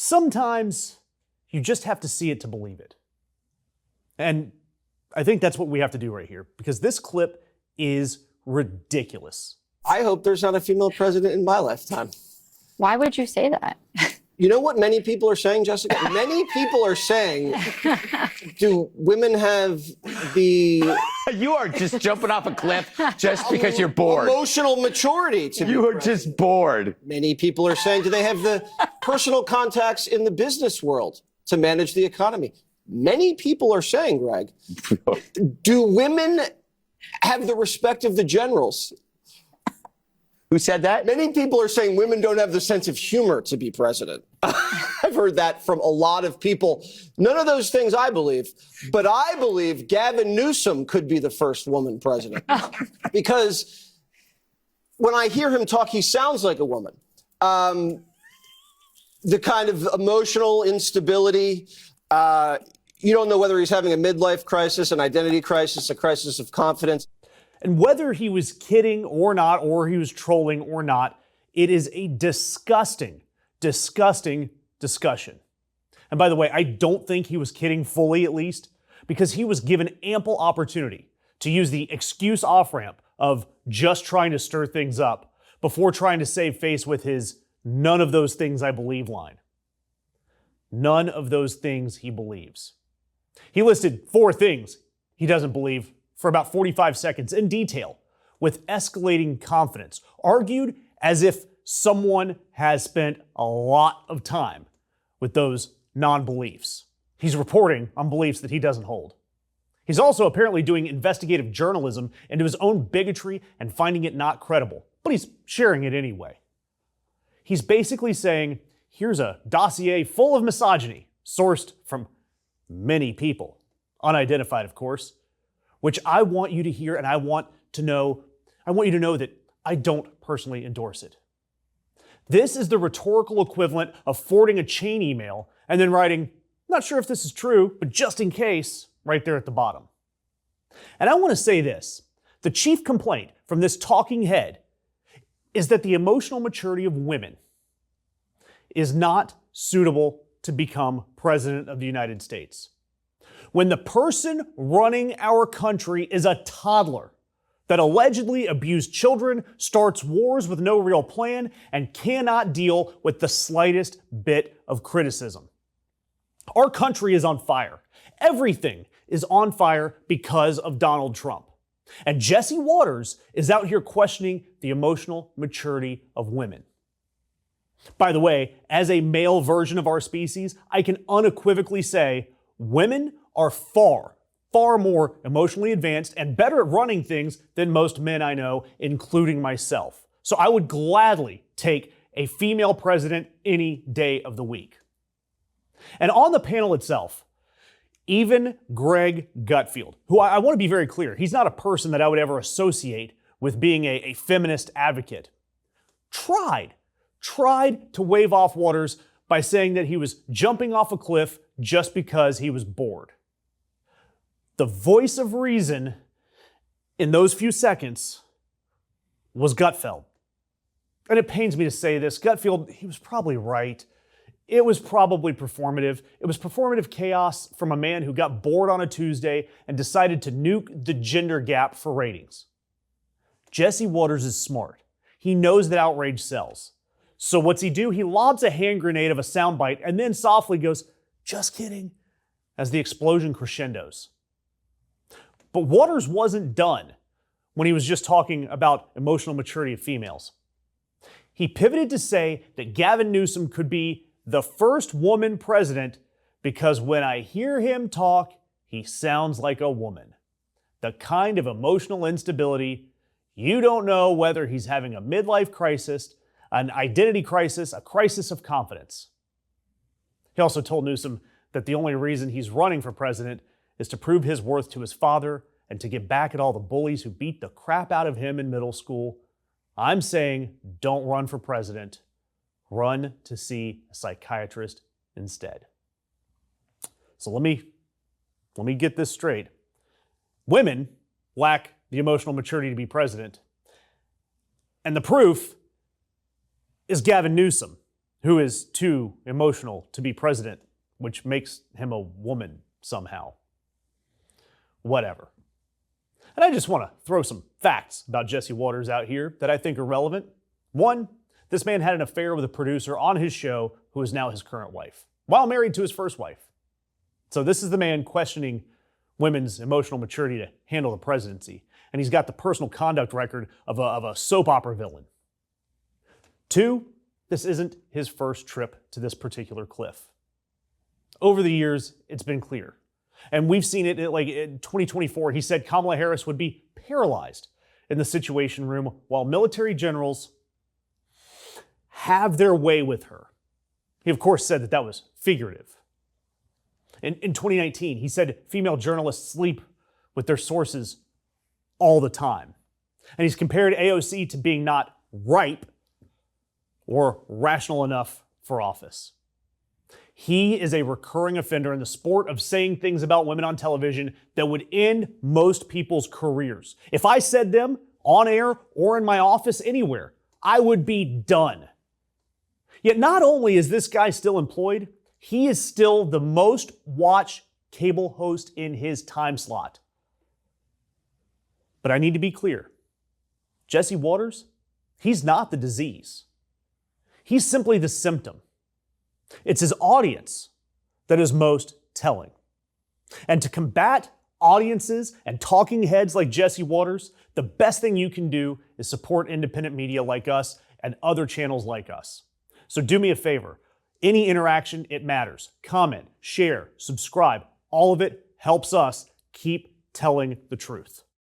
Sometimes you just have to see it to believe it. And I think that's what we have to do right here, because this clip is ridiculous. I hope there's not a female president in my lifetime. Why would you say that? You know what many people are saying, Jessica? Many people are saying, do women have the... You are just jumping off a cliff just because you're bored. Emotional maturity to You are just bored. Many people are saying, do they have the personal contacts in the business world to manage the economy? Many people are saying, Greg, do women have the respect of the generals? Who said that? Many people are saying women don't have the sense of humor to be president. I've heard that from a lot of people. None of those things I believe, but I believe Gavin Newsom could be the first woman president. Because when I hear him talk, he sounds like a woman. The kind of emotional instability, you don't know whether he's having a midlife crisis, an identity crisis, a crisis of confidence. And whether he was kidding or not, or he was trolling or not, it is a disgusting, disgusting discussion. And by the way, I don't think he was kidding fully, at least, because he was given ample opportunity to use the excuse off-ramp of just trying to stir things up before trying to save face with his "none of those things I believe" line. None of those things he believes. He listed 4 things he doesn't believe for about 45 seconds in detail, with escalating confidence, argued as if someone has spent a lot of time with those non-beliefs. He's reporting on beliefs that he doesn't hold. He's also apparently doing investigative journalism into his own bigotry and finding it not credible, but he's sharing it anyway. He's basically saying, here's a dossier full of misogyny, sourced from many people, unidentified of course, which I want you to hear, and I want you to know that I don't personally endorse it. This is the rhetorical equivalent of forwarding a chain email and then writing, "Not sure if this is true, but just in case," right there at the bottom. And I want to say this, the chief complaint from this talking head is that the emotional maturity of women is not suitable to become president of the United States. When the person running our country is a toddler that allegedly abused children, starts wars with no real plan, and cannot deal with the slightest bit of criticism. Our country is on fire. Everything is on fire because of Donald Trump. And Jesse Waters is out here questioning the emotional maturity of women. By the way, as a male version of our species, I can unequivocally say women are far, far more emotionally advanced and better at running things than most men I know, including myself. So I would gladly take a female president any day of the week. And on the panel itself, even Greg Gutfeld, who I want to be very clear, he's not a person that I would ever associate with being a feminist advocate, tried to wave off Waters by saying that he was jumping off a cliff just because he was bored. The voice of reason in those few seconds was Gutfeld. And it pains me to say this, Gutfeld, he was probably right. It was probably performative. It was performative chaos from a man who got bored on a Tuesday and decided to nuke the gender gap for ratings. Jesse Waters is smart. He knows that outrage sells. So what's he do? He lobs a hand grenade of a soundbite and then softly goes, "Just kidding," as the explosion crescendos. But Waters wasn't done when he was just talking about emotional maturity of females. He pivoted to say that Gavin Newsom could be the first woman president because when I hear him talk, he sounds like a woman. The kind of emotional instability, you don't know whether he's having a midlife crisis, an identity crisis, a crisis of confidence. He also told Newsom that the only reason he's running for president is to prove his worth to his father and to get back at all the bullies who beat the crap out of him in middle school. I'm saying don't run for president. Run to see a psychiatrist instead. So let me get this straight. Women lack the emotional maturity to be president. And the proof is Gavin Newsom. who is too emotional to be president, which makes him a woman somehow. Whatever. And I just want to throw some facts about Jesse Waters out here that I think are relevant. One, this man had an affair with a producer on his show who is now his current wife, while married to his first wife. So this is the man questioning women's emotional maturity to handle the presidency. And he's got the personal conduct record of a soap opera villain. Two, this isn't his first trip to this particular cliff. Over the years, it's been clear. And we've seen it like in 2024, he said Kamala Harris would be paralyzed in the Situation Room while military generals have their way with her. He, of course, said that that was figurative. In 2019, he said female journalists sleep with their sources all the time. And he's compared AOC to being not ripe or rational enough for office. He is a recurring offender in the sport of saying things about women on television that would end most people's careers. If I said them on air or in my office anywhere, I would be done. Yet not only is this guy still employed, he is still the most watched cable host in his time slot. But I need to be clear. Jesse Waters, he's not the disease. He's simply the symptom. It's his audience that is most telling. And to combat audiences and talking heads like Jesse Waters, the best thing you can do is support independent media like us and other channels like us. So do me a favor. Any interaction, it matters. Comment, share, subscribe. All of it helps us keep telling the truth.